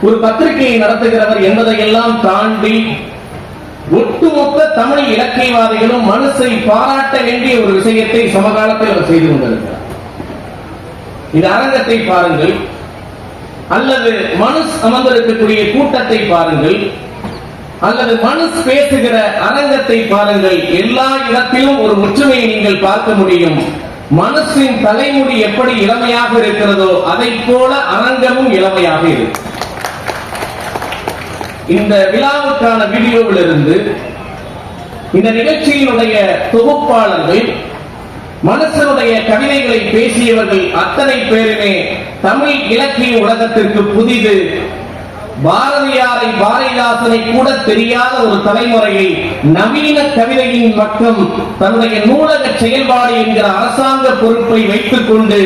ஒரு பத்திரிகையை நடத்துகிறவர் என்பதையெல்லாம் தாண்டி ஒட்டுமொத்த தமிழ் இலக்கியவாதிகளும் மனுஷை பாராட்ட வேண்டிய ஒரு விஷயத்தை சமகாலத்தில் அவர் செய்து கொண்டிருக்கிறார். இந்த அரங்கத்தை பாருங்கள், அல்லது மனுஷ் அமர்ந்திருக்கக்கூடிய கூட்டத்தை பாருங்கள், அல்லது மனுஷ் பேசுகிற அரங்கத்தை பாருங்கள். எல்லா இடத்திலும் ஒரு ஒற்றுமையை நீங்கள் பார்க்க முடியும். மனுஷின் தலைமுடி எப்படி இளமையாக இருக்கிறதோ அதை போல அரங்கமும் இளமையாக இருக்கு. இந்த விழாவுக்கான வீடியோவில் இருந்து இந்த நிகழ்ச்சியினுடைய தொகுப்பாளர்கள் மனுஷனுடைய கவிதைகளை பேசியவர்கள் அத்தனை பேருமே தமிழ் இலக்கிய உலகத்திற்கு புதிது. பாரதியாரை பாரதிதாசனை கூட தெரியாத ஒரு தலைமுறையை நவீன கவிதையின் பக்கம் தன்னுடைய நூலக செயல்பாடு என்கிற அரசாங்க பொறுப்பை வைத்துக் கொண்டு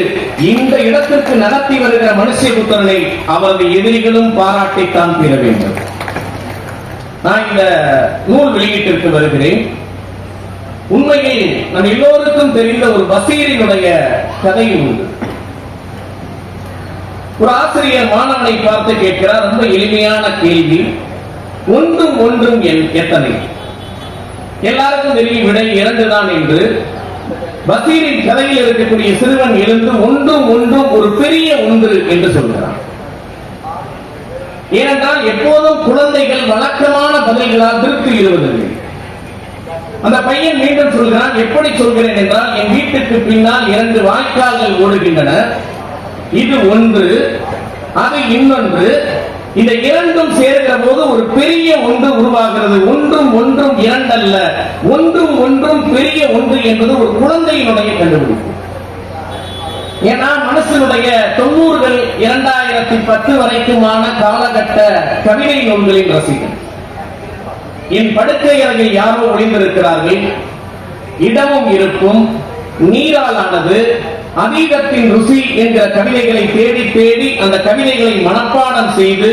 இந்த இடத்திற்கு நடத்தி வருகிற மனுஷபுத்திரனை அவரது எதிரிகளும் பாராட்டித்தான் பெற வேண்டும். நான் இந்த நூல் வெளியீட்டிற்கு வருகிறேன். உண்மையில் நம் எல்லோருக்கும் தெரிந்த ஒரு பசீரினுடைய கதையும் உண்டு. ஒரு ஆசிரியர் மாணவனை பார்த்து கேட்கிறார், ரொம்ப எளிமையான கேள்வி, ஒன்றும் ஒன்றும் எத்தனை? எல்லாருக்கும் தெரியும் விடை 2 தான் என்று. பசீரின் கதையில் இருக்கக்கூடிய சிறுவன் எழுந்து ஒன்றும் ஒன்றும் ஒரு பெரிய ஒன்று என்று சொல்கிறான். ஏனென்றால் எப்போதும் குழந்தைகள் வழக்கமான பதில்களால் திருப்தி இருவதில்லை. அந்த பையன் மீண்டும் சொல்கிறான், எப்படி சொல்கிறேன் என்றால், என் வீட்டுக்கு பின்னால் 2 வாய்க்கால்கள் ஓடுகின்றன. இது ஒன்று, அது இன்னொன்று. இந்த இரண்டும் சேர்கிற போது ஒரு பெரிய ஒன்று உருவாகிறது. ஒன்றும் ஒன்றும் 2 அல்ல, ஒன்றும் ஒன்றும் பெரிய ஒன்று என்பது ஒரு குழந்தையினுடைய கண்டுபிடிப்பு. ஏன்னா மனுஷனுடைய 90கள் 2010 வரைக்குமான காலகட்ட கவிதை நூல்களின் ரசிகன். என் படுக்கை அறையில் யாரோ ஒளிந்திருக்கிறார்கள், இடமும் இருக்கும், நீராலானது, அதீதத்தின் ருசி என்கிற கவிதைகளை தேடி தேடி அந்த கவிதைகளை மனப்பாடம் செய்து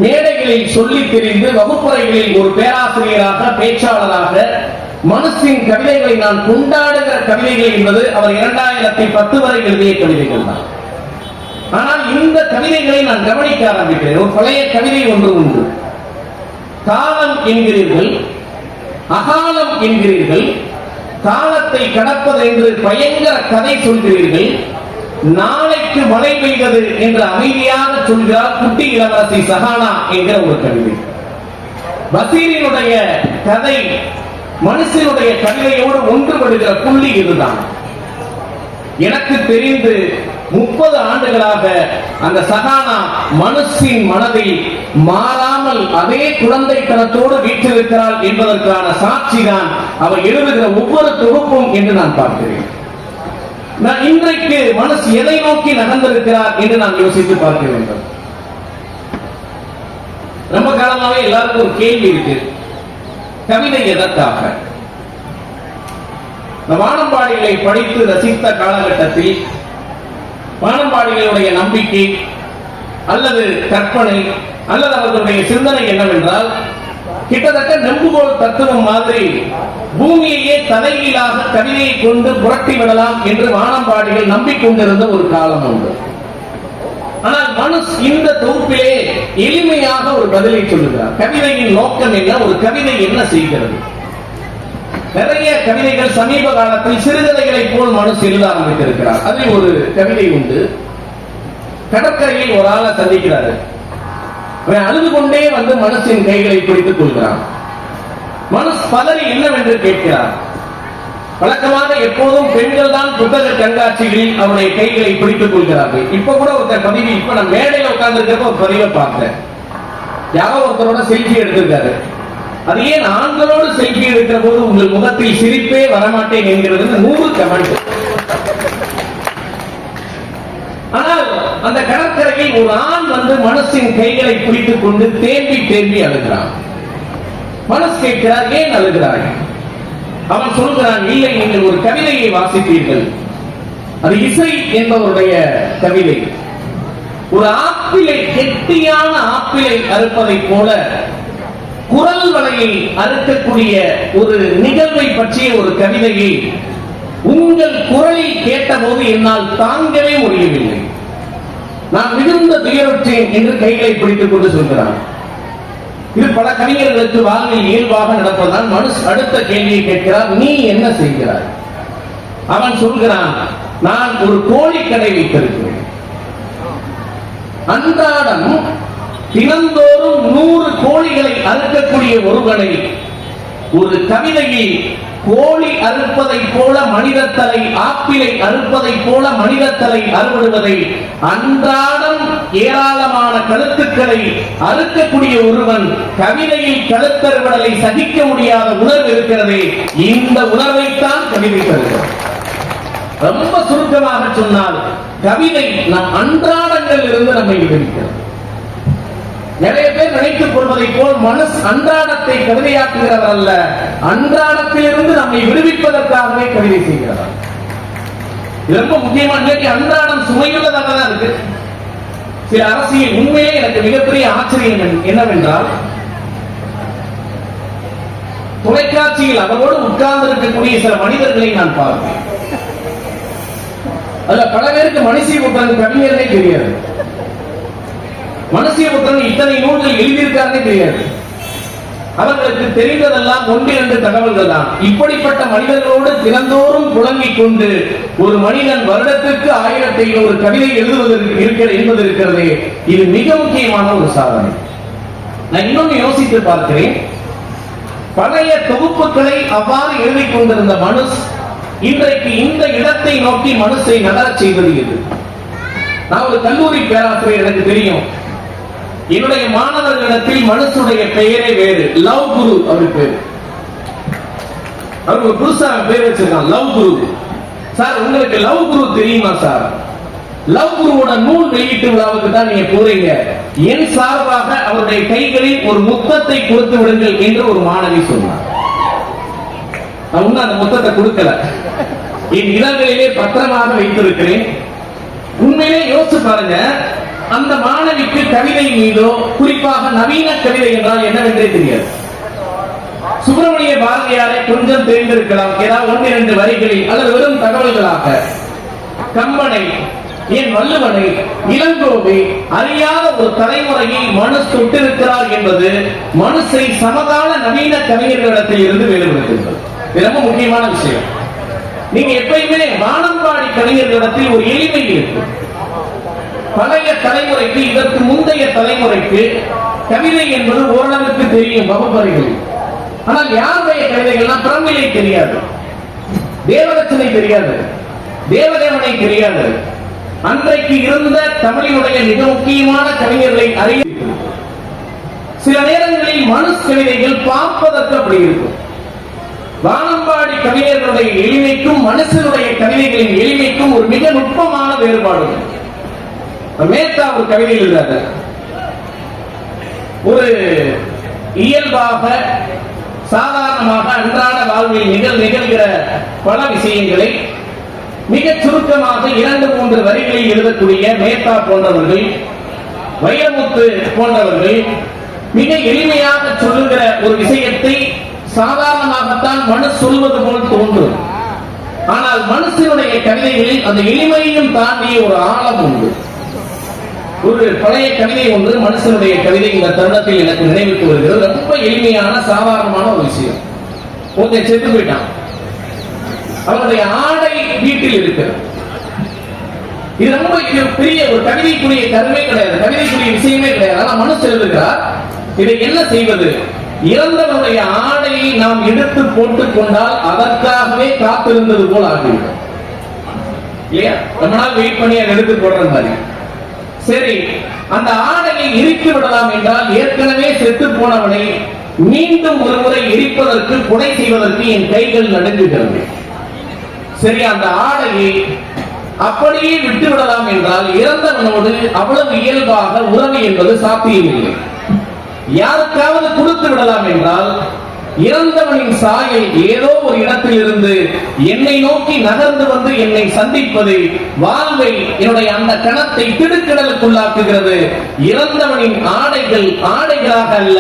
மேடைகளில் சொல்லி தெரிந்து வகுப்பறைகளில் ஒரு பேராசிரியராக பேச்சாளராக மனுஷின் கவிதைகளை நான் கொண்டாடுகிற கவிதைகள் என்பது அவர் 2010 வரை எழுதிய கவிதைகள் தான். ஆனால் இந்த கவிதைகளை நான் கவனிக்க ஆரம்பிக்கிறேன். ஒரு பழைய கவிதை ஒன்று உண்டு. காலம் என்கிறீர்கள், அகாலம் என்கிறீர்கள், காலத்தை கடப்பது என்று பயங்கர கதை சொல்கிறீர்கள், நாளைக்கு மழை பெய்தது என்று அமைதியாக சொல்கிறார் குட்டி இளவரசி சஹானா என்கிற ஒரு கவிதை. பசீரினுடைய கதை மனுஷனுடைய கவிதையோடு ஒன்றுபடுகிற புள்ளி இதுதான். எனக்கு தெரிந்து 30 ஆண்டுகளாக அந்த சஹானா மனுஷின் மனதில் மாறாமல் அதே குழந்தைத்தனத்தோடு வீற்றிருக்கிறாள் என்பதற்கான சாட்சிதான் அவர் எழுதுகிற ஒவ்வொரு தொகுப்பும் என்று நான் பார்க்கிறேன். நான் இன்றைக்கு மனசு எதை நோக்கி நகர்ந்திருக்கிறார் என்று நான் யோசித்து பார்க்க வேண்டும். ரொம்ப காலமாவே எல்லாருக்கும் ஒரு கேள்வி இருக்கு, கவிதை எதற்காக? வானம்பாடிகளை படித்து ரசித்த காலகட்டத்தில் வானம்பாடிகளுடைய நம்பிக்கை அல்லது கற்பனை அல்லது அவர்களுடைய சிந்தனை என்னவென்றால், கிட்டத்தட்ட நெம்புகோல் தத்துவம் மாதிரி பூமியையே தலைகீழாக கவிதையை கொண்டு புரட்டி விடலாம் என்று வானம்பாடிகள் நம்பிக்கொண்டிருந்த ஒரு காலம் உண்டு. ஆனால் மனுஷ் இந்த தொகுப்பிலே எளிமையாக ஒரு பதிலை சொல்லுகிறார். கவிதையின் நோக்கம் என்ன, ஒரு கவிதை என்ன செய்கிறது? நிறைய கவிதைகள் சமீப காலத்தில் சிறுகதைகளை போல் மனுஷ் எழுத ஆரம்பித்திருக்கிறார். அதில் ஒரு கவிதை உண்டு. கடற்கரையில் ஒரு ஆளை சந்திக்கிறாரு. அவன் அழுது கொண்டே வந்து மனுஷின் கைகளை பிடித்துக் கொள்கிறான். மனுஷ் பலரை என்னவென்று கேட்கிறார். வழக்கமாக எப்போதும் பெண்கள் தான் புத்தக கண்காட்சிகளில் அவருடைய கைகளை பிடித்துக் கொள்கிறார்கள். இப்ப கூட ஒருத்தர் பதிவு, இப்ப நான் மேடையில் உட்கார்ந்து இருக்கப்ப ஒரு பதிவை பார்த்தேன். யாரோ ஒருத்தரோட செல்ஃபி எடுத்திருக்காரு. அது ஏன் ஆண்களோடு செல்ஃபி எடுக்கிற போது உங்கள் முகத்தில் சிரிப்பே வரமாட்டேன் என்கிறது 100 கமெண்ட். ஆனால் அந்த கடற்கரையில் ஒரு ஆண் வந்து மனுஷின் கைகளை பிடித்துக் கொண்டு தேம்பி தேம்பி அழுகிறான். மனுஷ் கேட்கிறார், ஏன் அழுகிறாய்? அவன் சொல்கிறான், இல்லை, நீங்கள் ஒரு கவிதையை வாசிப்பீர்கள், அது இசை என்பவருடைய கவிதை. ஒரு ஆப்பிளை, கெட்டியான ஆப்பிளை அறுப்பதை போல குரல் வலையில் அறுக்கக்கூடிய ஒரு நிகழ்வை பற்றிய ஒரு கவிதையை உங்கள் குரலில் கேட்டபோது என்னால் தாங்கவே முடியவில்லை. நான் மிகுந்த துயருற்றேன் என்று கைகளை பிடித்துக் கொண்டு சொல்கிறான். இது பல கவிஞர்களுக்கு வாழ்வில் இயல்பாக நடப்பதால் மனுஷ் அடுத்த கேள்வியை கேட்கிறார், நீ என்ன செய்கிறாய்? அவன் சொல்கிறான், நான் ஒரு கோழி கடை வைத்திருக்கிறேன். அன்றாடம் தினந்தோறும் 100 கோழிகளை அறுக்கக்கூடிய ஒருவனை ஒரு கவிதையில் கோழி அறுப்பதை போல மனிதத்தலை, ஆப்பிளை அறுப்பதை போல மனிதத்தலை அறுவடுவதை அன்றாடம் ஏராளமான கழுத்துக்களை அறுக்கக்கூடிய ஒருவன் கவிதையில் கழுத்தறுவடலை சகிக்க முடியாத உணர்வு இருக்கிறதே, இந்த உணர்வைத்தான் கவிதை தருகிறது. ரொம்ப சுருக்கமாக சொன்னால் கவிதை நம் அன்றாடங்களில் இருந்து நம்மை விடுவிக்கிறது. நிறைய பேர் நினைத்துக் கொள்வதை போல் மனசு அன்றாடத்தை கவிதையாக்குகிறவர் அல்ல, அன்றாடத்திலிருந்து நம்மை விடுவிப்பதற்காகவே கவிதை செய்கிறார். இது ரொம்ப முக்கியமா. இன்னைக்கு அன்றாடம் சுமையுள்ளதாக தான் இருக்கு. சில அரசியல் உண்மையே எனக்கு மிகப்பெரிய ஆச்சரியம் என்னவென்றால், தொலைக்காட்சியில் அவரோடு உட்கார்ந்து இருக்கக்கூடிய சில மனிதர்களை நான் பார்ப்பேன். அதுல பல பேருக்கு மனுஷியபுத்திரன் கவிஞர்களே தெரியாது. மனுஷியபுத்திரன் இத்தனை நூல்கள் எழுதியிருக்காருன்னே தெரியாது. அவர்களுக்கு தெரிந்ததெல்லாம் 1-2 தகவல்கள் தான். இப்படிப்பட்ட மனிதர்களோடு தினந்தோறும் புழங்கிக் கொண்டு ஒரு மனிதன் வருடத்திற்கு 1500 கவிதை எழுதுவதற்கு என்பது இருக்கிறதே, இது மிக முக்கியமான ஒரு சாதனை. நான் இன்னொன்று யோசித்து பார்க்கிறேன். பழைய தொகுப்புகளை அவ்வாறு எழுதிக் கொண்டிருந்த மனுஷ் இன்றைக்கு இந்த இடத்தை நோக்கி மனுஷை நகர செய்வது எது? நான் ஒரு கல்லூரி பேராசிரியர், எனக்கு தெரியும். என்னுடைய மாணவர்களிடத்தில் மனுஷனுடைய பெயரே வேறு, லவ் குரு அவர் பேரு. அவர் ஒரு புதுசா பேர் வச்சிருக்கான், லவ் குரு. சார் உங்களுக்கு லவ் குரு தெரியுமா சார்? லவ் குருவோட நூல் வெளியீட்டு விழாவுக்கு தான் நீங்க போறீங்க, என் சார்பாக அவருடைய கைகளில் ஒரு முத்தத்தை கொடுத்து விடுங்கள் என்று ஒரு மாணவி சொன்னார். நான் அந்த முத்தத்தை கொடுக்கல, என் இடங்களிலே பத்திரமாக வைத்திருக்கிறேன். உண்மையிலே யோசிச்சு பாருங்க, அந்த மாணவிக்கு கவிதை மீதோ, குறிப்பாக நவீன கவிதை என்றால் என்னவென்றே தெரியாது. சுப்பிரமணிய பாரதியாரை கொஞ்சம் தெரிந்திருக்கலாம், ஏதாவது 1-2 வரிகளில் அல்லது வெறும் தகவல்களாக. கம்பனை, என் வள்ளுவனை, இளங்கோவை அறியாத ஒரு தலைமுறையை மனுஷ் தொட்டிருக்கிறார் என்பது மனுஷை சமகால நவீன கவிஞர்களிடத்தில் இருந்து வேறுபடுத்துகிறது. இது ரொம்ப முக்கியமான விஷயம். நீங்க எப்பயுமே வானம்பாடி கவிஞர்களிடத்தில் ஒரு எளிமை இருக்கு. பழைய தலைமுறைக்கு, இதற்கு முந்தைய தலைமுறைக்கு கவிதை என்பது ஓரளவுக்கு தெரியும் வகுப்பறைகள். ஆனால் யாருடைய கவிதைகள்லாம் பிரமிழை தெரியாது, தேவரச்சனை தெரியாது, தேவதேவனை தெரியாது. அன்றைக்கு இருந்த தமிழினுடைய மிக முக்கியமான கவிஞர்களை அறிய சில நேரங்களில் மனுஷ் கவிதைகள் பார்ப்பதற்கு அப்படி இருக்கும். வானம்பாடி கவிஞர்களுடைய எளிமைக்கும் மனுஷனுடைய கவிதைகளின் எளிமைக்கும் ஒரு மிக நுட்பமான வேறுபாடு. மேத்தா ஒரு கவிதை எழுதாரு, ஒரு இயல்பாக சாதாரணமாக அன்றாட வாழ்வில் நிகழ்கிற பல விஷயங்களை மிக சுருக்கமாக 2-3 வரிகளில் எழுதக்கூடிய மேத்தா போன்றவர்கள், வைரமுத்து போன்றவர்கள் மிக எளிமையாக சொல்லுகிற ஒரு விஷயத்தை சாதாரணமாகத்தான் மனுஷ் சொல்வது போல் தோன்றும். ஆனால் மனுஷனுடைய கவிதைகளில் அந்த எளிமையையும் தாண்டிய ஒரு ஆழம் உண்டு. ஒரு பழைய கவிதை ஒன்று, மனுஷனுடைய கவிதை இந்த தருணத்தில் எனக்கு நினைவுக்கு வருகிறது. ரொம்ப எளிமையான சாதாரணமான ஒரு விஷயம். ஒருத்தன் செத்து போயிட்டான், அவனுடைய ஆடை வீட்டில் இருக்கு. இது ரொம்ப பெரிய ஒரு கவிதைக்குரிய கருமே கிடையாது, கவிதைக்குரிய விஷயமே கிடையாது. ஆனா மனுஷ் எழுதுகிறார், இதை என்ன செய்வது? இறந்தவனுடைய ஆடையை நாம் எடுத்து போட்டுக் கொண்டால் அதற்காகவே காத்திருந்தது போல் ஆகிவிடும் இல்லையா? ரொம்ப நாள் வெயிட் பண்ணி அதை எடுத்து போடுற மாதிரி. சரி, அந்த ஆடையை எரித்து விடலாம் என்றால் ஏற்கனவே செத்து போனவனை மீண்டும் ஒரு முறை எரிப்பதற்கு, கொலை செய்வதற்கு என் கைகள் நடுங்குகிறது. சரி, அந்த ஆடையை அப்படியே விட்டு விடலாம் என்றால் இறந்தவனோடு அவ்வளவு இயல்பாக உறவு என்பது சாத்தியமில்லை. யாருக்காவது கொடுத்து விடலாம் என்றால் இறந்தவனின் சாயல் ஏதோ ஒரு இடத்தில் இருந்து என்னை நோக்கி நகர்ந்து வந்து என்னை சந்திப்பது வாழ்வை, என்னுடைய அந்த கணத்தை திடுக்கிடலுக்குள்ளாக்குகிறது. இறந்தவனின் ஆடைகள் ஆடைகளாக அல்ல,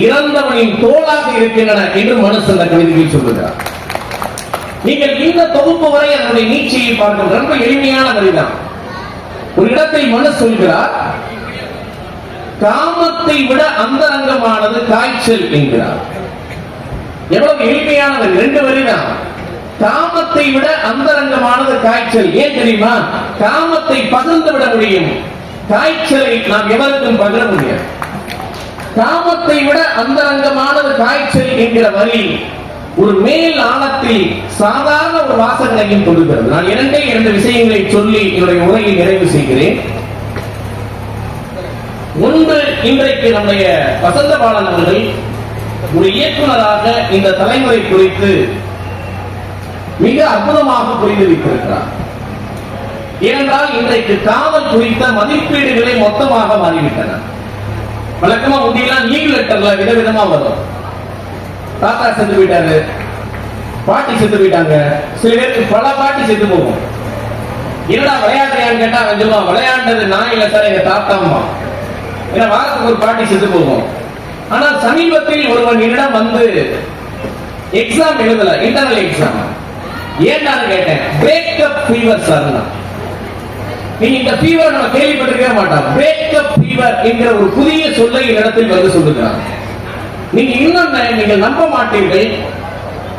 இறந்தவனின் தோளாக இருக்கின்றன என்று மனுஷ் அந்த கவிதையில் சொல்லுகிறார். நீங்கள் இந்த தொகுப்பு வரை அதனுடைய நீட்சியை பார்க்க ரொம்ப எளிமையான வரிதான். ஒரு இடத்தில் மனு சொல்கிறார், காமத்தை விட அந்தரங்கமானது காய்ச்சல் என்கிறார். எவ்வளவு எளிமையானது, 2 வரிதான். காமத்தை விட அந்தரங்கமானது காய்ச்சல். ஏன் தெரியுமா? காமத்தை பகிர்ந்து விட முடியும், காய்ச்சலை நாம் எவருக்கும் பகிர முடியாது. காமத்தை விட அந்தரங்கமானது காய்ச்சல் என்கிற வரி ஒரு மேல் ஆழத்தில் சாதாரண ஒரு வாசகனையும் கொடுக்கிறது. நான் 2 விஷயங்களை சொல்லி என்னுடைய உரையை நிறைவு செய்கிறேன். ஒன்று, இன்றைக்கு நம்முடைய வசந்தபாலன் அவர்கள் ஒரு இயக்குநராக இந்த தலைமுறை குறித்து மிக அற்புதமாக புரிந்து வைத்திருக்கிறார். ஏனென்றால் இன்றைக்கு காதல் குறித்த மதிப்பீடுகளை மொத்தமாக மாறிவிட்டன. வழக்கமா முந்தியெல்லாம் லீவ் லெட்டர்ல விதவிதமா வரும். தாத்தா செத்து போயிட்டாரு, பாட்டி செத்து போயிட்டாங்க, சில பேருக்கு பல பாட்டி செத்து போகும். என்னடா விளையாடுறியான்னு கேட்டா அவன் சொல்லுவான், விளையாண்டது நான் இல்ல சார், எங்க தாத்தாம்மா. ஏன்னா வாரத்துக்கு ஒரு பாட்டி செத்து போகும். ஆனால் சமீபத்தில் ஒருவன் என்னிடம் வந்து எக்ஸாம் எழுதல, இன்டர்னல் எக்ஸாம். ஏன்னு கேட்டேன், பிரேக்கப் ஃபீவர் சார். நீங்க இந்த ஃபீவர் நம்ம கேள்விப்பட்டிருக்கவே மாட்டோம். பிரேக்கப் ஃபீவர் என்கிற ஒரு புதிய சொல்லை இடத்தில் வந்து சொல்லுகிறார். நீங்க இன்னொன்னு நீங்கள் நம்ப மாட்டீர்கள்.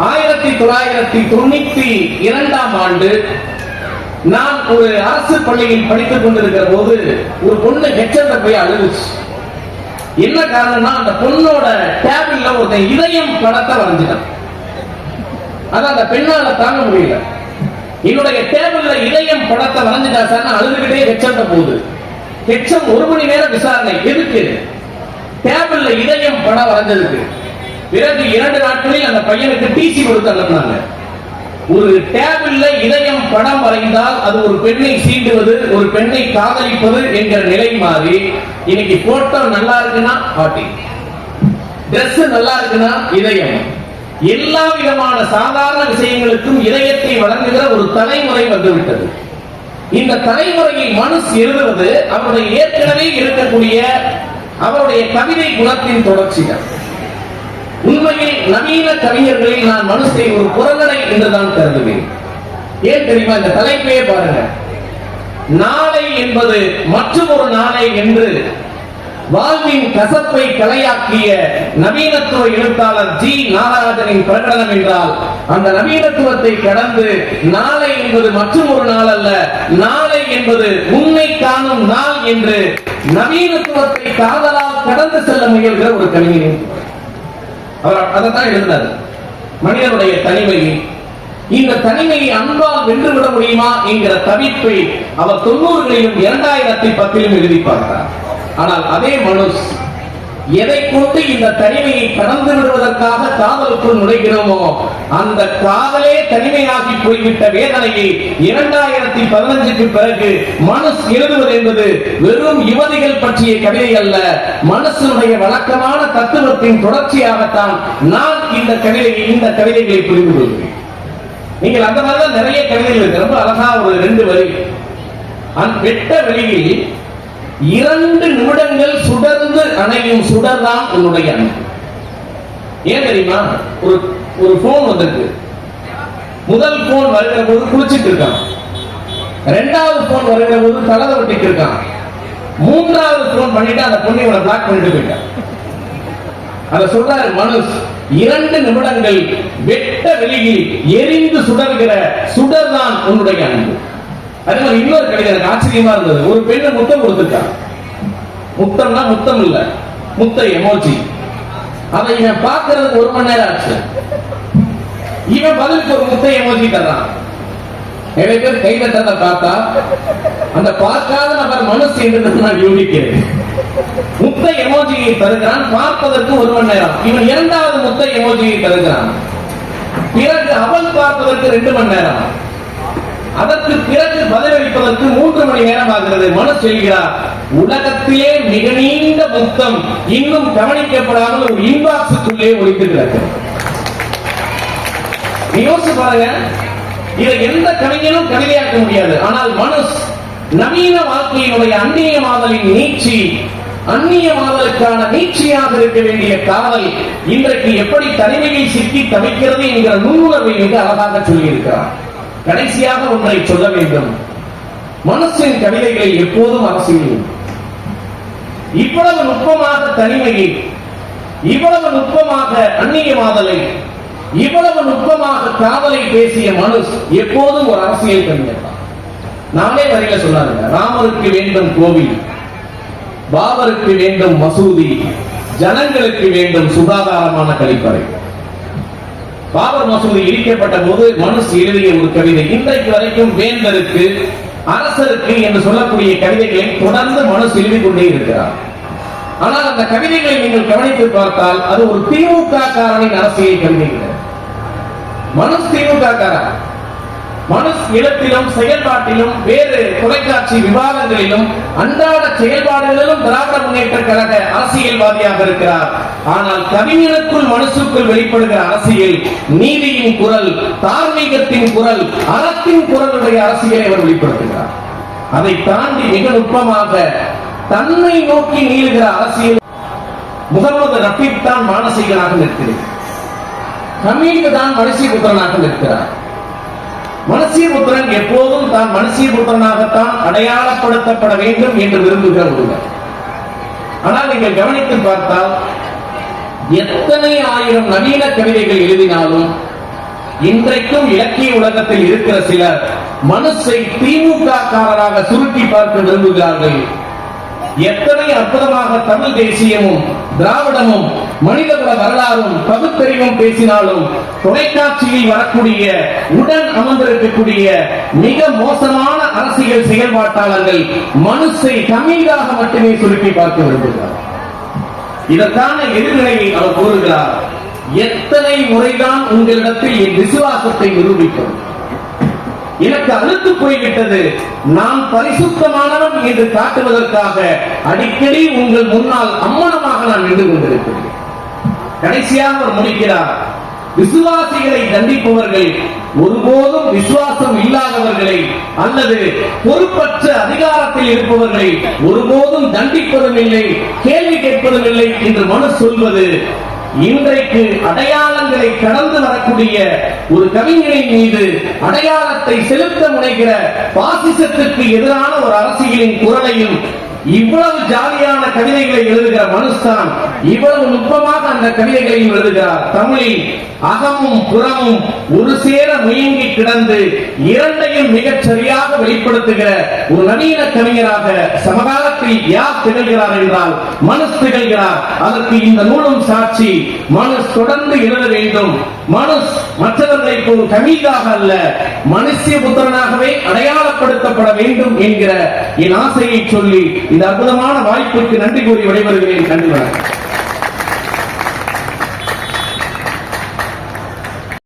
1992ஆம் ஆண்டு நான் ஒரு அரசு பள்ளியில் படித்துக் கொண்டிருக்கிற போது ஒரு பொண்ணு ஹெச்எம் போய் அழுதுச்சு. என்ன காரணம்னா, அந்த பொண்ணோட டேபிள்ல ஒரு இதயம் படத்தை வரைஞ்சிட்டான். அதான் அந்த பெண்ணால தாங்க முடியல. என்னுடைய டேபிள்ல இதயம் படத்தை வரைஞ்சிட்டா சார், அழுதுகிட்டே ஹெச்எம் போகுது. ஹெச்எம் 1 மணி நேரம் விசாரணை. எதுக்கு? டேபிள்ல இதயம் படம் வரைஞ்சதுக்கு. பிறகு 2 நாட்களில் அந்த பையனுக்கு டிசி கொடுத்து அனுப்பினாங்க. ஒரு டேபிள்ல இதயம் படம் வரைந்தால் அது ஒரு பெண்ணை சீண்டுவது, ஒரு பெண்ணை காதலிப்பது என்கிற நிலை மாறி இன்னைக்கு போட்டோ நல்லா இருக்குன்னா பாட்டி, டிரெஸ் நல்லா இருக்குன்னா இதயம், எல்லா விதமான சாதாரண விஷயங்களுக்கும் இதயத்தை வழங்குகிற ஒரு தலைமுறை வந்துவிட்டது. இந்த தலைமுறையை மனுஷ் எழுதுவது அவருடைய ஏற்கனவே இருக்கக்கூடிய அவருடைய கவிதை குணத்தின் தொடர்ச்சிகள். உண்மையில் நவீன கவிஞர்களில் நான் மனுஷை ஒரு புறநடை என்றுதான் கருதுவேன். ஏன் தெரியுமா? இந்த தலைப்பையே பாருங்க. நாளை என்பது மற்றொரு நாளை என்று வாழ்வின் கசப்பை கலையாக்கிய நவீனத்துவ எழுத்தாளர் ஜி நாகராஜனின் பிரகடனம் என்றால், அந்த நவீனத்துவத்தை கடந்து நாளை என்பது மற்றொரு நாள் அல்ல, நாளை என்பது உன்னை காணும் நாள் என்று நவீனத்துவத்தை காதலால் கடந்து செல்ல முயல்கிற ஒரு கவிஞர். அவர் அதைத்தான் எழுதினார். மனிதனுடைய தனிமையை, இந்த தனிமையை அன்பால் வென்றுவிட முடியுமா என்கிற தவிப்பை அவர் 90களிலும் 2010லும் எழுதி பார்த்தார். ஆனால் அதே மனுஷ் எதை கொண்டு இந்த தனிமையை கடந்து விடுவதற்காக காதலுக்குள் நுழைகிறோமோ, அந்த காதலே தனிமையாகி போய்விட்ட வேதனையை 2015க்கு பிறகு மனுஷ் எழுதுவது என்பது வெறும் யுவதிகள் பற்றிய கவிதை அல்ல, மனுஷனுடைய வழக்கமான தத்துவத்தின் தொடர்ச்சியாகத்தான் நான் இந்த கவிதைகளை புரிந்து கொள்கிறேன். நீங்கள் அந்த மாதிரிதான் நிறைய கவிதைகள் இருக்கு. ரொம்ப அழகா ஒரு 2 வரி. வெட்ட வெளியில் 2 நிமிடங்கள் சுடர்ந்து அணையும் சுடர்தான் உன்னுடைய அன்பு. ஏன் தெரியுமா? ஒரு போன் வந்திருக்கு. முதல் போன் வருகிற போது குளிச்சிட்டு இருக்கான், 2வது போன் வருகிற போது தலதை வெட்டிட்டு இருக்கான், 3வது போன் பண்ணிட்டு அந்த பொண்ணை இவனை பிளாக் பண்ணிட்டு போயிட்டான். அத சொல்றாரு மனுஷ், 2 நிமிடங்கள் வெட்ட வெளியில் எரிந்து சுடர்கிற சுடர்தான் உன்னுடைய அன்பு. அதே மாதிரி இன்னொரு கவிதை எனக்கு ஆச்சரியமா இருந்தது. ஒரு பெண்ணு முத்தம் கொடுத்துருக்கான். முத்தம்னா முத்தம் இல்ல, முத்த எமோஜி. அதை இவன் பார்க்கறதுக்கு 1 மணி நேரம் ஆச்சு. இவன் பதிலுக்கு ஒரு முத்த எமோஜி தர்றான். நிறைய பேர் கை தட்டத்தை பார்த்தா அந்த பார்க்காத நபர் மனசு என்று நான் யோசிக்கிறேன். முத்த எமோஜியை தருகிறான், பார்ப்பதற்கு 1 மணி நேரம். இவன் 2வது முத்த எமோஜியை தருகிறான். பிறகு அவள் பார்ப்பதற்கு 2 மணி நேரம். அதற்கு பிறகு பதிலளிப்பதற்கு 3 மணி நேரம் ஆகிறது. மனுஷ் சொல்கிறார், உலகத்திலே மிக நீண்ட முத்தம் இன்னும் கவனிக்கப்படாமல் ஒரு இன்பாக்ஸுக்குள்ளே ஒழித்து கிடக்கிறது. யோசிச்சு பாருங்க, இதை எந்த கவிஞனும் கவிதையாக்க முடியாது. ஆனால் மனுஷ் நவீன வாழ்க்கையினுடைய அந்நியமாதலின் நீட்சி, அந்நியமாதலுக்கான நீட்சியாக இருக்க வேண்டிய காதல் இன்றைக்கு எப்படி தனிமையில் சிக்கி தவிக்கிறது என்கிற நுண்ணுணர்வை மிக அழகாக சொல்லியிருக்கிறார். கடைசியாக ஒன்றை சொல்ல வேண்டும். மனுஷன் கவிதைகளில் எப்போதும் அரசியல். இவ்வளவு நுட்பமாக தனிமையை, இவ்வளவு நுட்பமாக அந்நியமாதலை, இவ்வளவு நுட்பமாக காதலை பேசிய மனுஷ் எப்போதும் ஒரு அரசியல் கவிஞர் தான். நானே வரையில சொன்னாருங்க, ராமருக்கு வேண்டும் கோவில், பாபருக்கு வேண்டும் மசூதி, ஜனங்களுக்கு வேண்டும் சுகாதாரமான கழிப்பறை. பாபர் மசூதி இடிக்கப்பட்ட போது மனுஷ் எழுதிய ஒரு கவிதை இன்றைக்கு வரைக்கும் வேந்தருக்கு, அரசருக்கு என்று சொல்லக்கூடிய கவிதைகளை தொடர்ந்து மனுஷ் எழுதி கொண்டே இருக்கிறார். ஆனால் அந்த கவிதைகளை நீங்கள் கவனித்து பார்த்தால் அது ஒரு திமுக காரனின் அரசியல் கவிதைகள். மனுஷ் திமுக காரன். மனுஷ் இடத்திலும் செயல்பாட்டிலும் வேறு தொலைக்காட்சி விவாதங்களிலும் அன்றாட செயல்பாடுகளிலும் திராவிட முன்னேற்ற கழக அரசியல்வாதியாக இருக்கிறார். ஆனால் கவிஞனுக்குள் மனுஷுக்குள் வெளிப்படுகிற அரசியல் நீதியின் குரல், தார்மீகத்தின் குரல், அறத்தின் குரலுடைய அரசியலை அவர் வெளிப்படுத்துகிறார். அதை தாண்டி மிக நுட்பமாக தன்னை நோக்கி நீளுகிற அரசியல். முகமது ரஃபீக் தான் மானசீகனாக நிற்கிறார், ஹமீது தான் மனுஷிபுத்திரனாக நிற்கிறார். மனுஷிபுத்திரன் எப்போதும் தான் மனுஷிபுத்திரனாகத்தான் அடையாளப்படுத்தப்பட வேண்டும் என்று விரும்புகிற ஒருவர். ஆனால் நீங்கள் கவனித்து பார்த்தால் எத்தனை ஆயிரம் நவீன கவிதைகள் எழுதினாலும் இன்றைக்கும் இலக்கிய உலகத்தில் இருக்கிற சிலர் மனுஷை திமுக காரராக சுருட்டி பார்க்க விரும்புகிறார்கள். எத்தனை அற்புதமாக தமிழ் தேசியமும் திராவிடமும் மனிதகுல வரலாறும் பகுத்தறிவும் பேசினாலும் தொலைக்காட்சியில் வரக்கூடிய உடன் அமர்ந்திருக்கக்கூடிய மிக மோசமான அரசியல் செயல்பாட்டாளர்கள் மனுஷை தமிழாக மட்டுமே சுருக்கி பார்க்க விரும்புகிறார். இதற்கான எதிர்நிலையை அவர் கூறுகிறார், எத்தனை முறைதான் உங்களிடத்தில் என் விசுவாசத்தை நிரூபிக்கும், எனக்கு அழுத்து போய்விட்டது, நான் பரிசுத்தமானவன் என்று காட்டுவதற்காக அடிக்கடி உங்கள் முன்னால் அம்மனமாக நான் நின்று கொண்டிருக்கிறேன். கடைசியாக அவர் முடிக்கிறார், விசுவாசிகளை தண்டிப்பவர்கள் ஒருபோதும் விசுவாசம் இல்லாதவர்களை அல்லது பொறுப்பற்ற அதிகாரத்தில் இருப்பவர்களை ஒருபோதும் தண்டிப்பதும் இல்லை, கேள்வி கேட்பதும் இல்லை என்று மனு சொல்வது இன்றைக்கு அடையாளங்களை கடந்து வரக்கூடிய ஒரு கவிஞரின் மீது அடையாளத்தை செலுத்த முனைகிற பாசிசத்திற்கு எதிரான ஒரு அரசியலின் குரலையும் இவ்வளவு ஜாலியான கவிதைகளை எழுதுகிற மனுஷன் இவ்வளவு நுட்பமாக அந்த கவிதைகளையும் எழுதுகிறார். தமிழில் அகமும் புறமும் ஒரு சேர முயங்கி கிடந்து இரண்டையும் மிகச் சரியாக வெளிப்படுத்துகிற ஒரு நவீன கவிஞராக சமகாலத்தில் யார் திகழ்கிறார் என்றால் மனுஷ் திகழ்கிறார். அதற்கு இந்த நூலும் சாட்சி. மனுஷ் தொடர்ந்து எழுத வேண்டும். மனுஷ் மற்றவர்களை போல் கவிதாக அல்ல, மனுஷியபுத்திரனாகவே அடையாளப்படுத்தப்பட வேண்டும் என்கிற என் ஆசையை சொல்லி இந்த அற்புதமான வாய்ப்புக்கு நன்றி கூறி விடைபெறுகிறேன். நன்றி.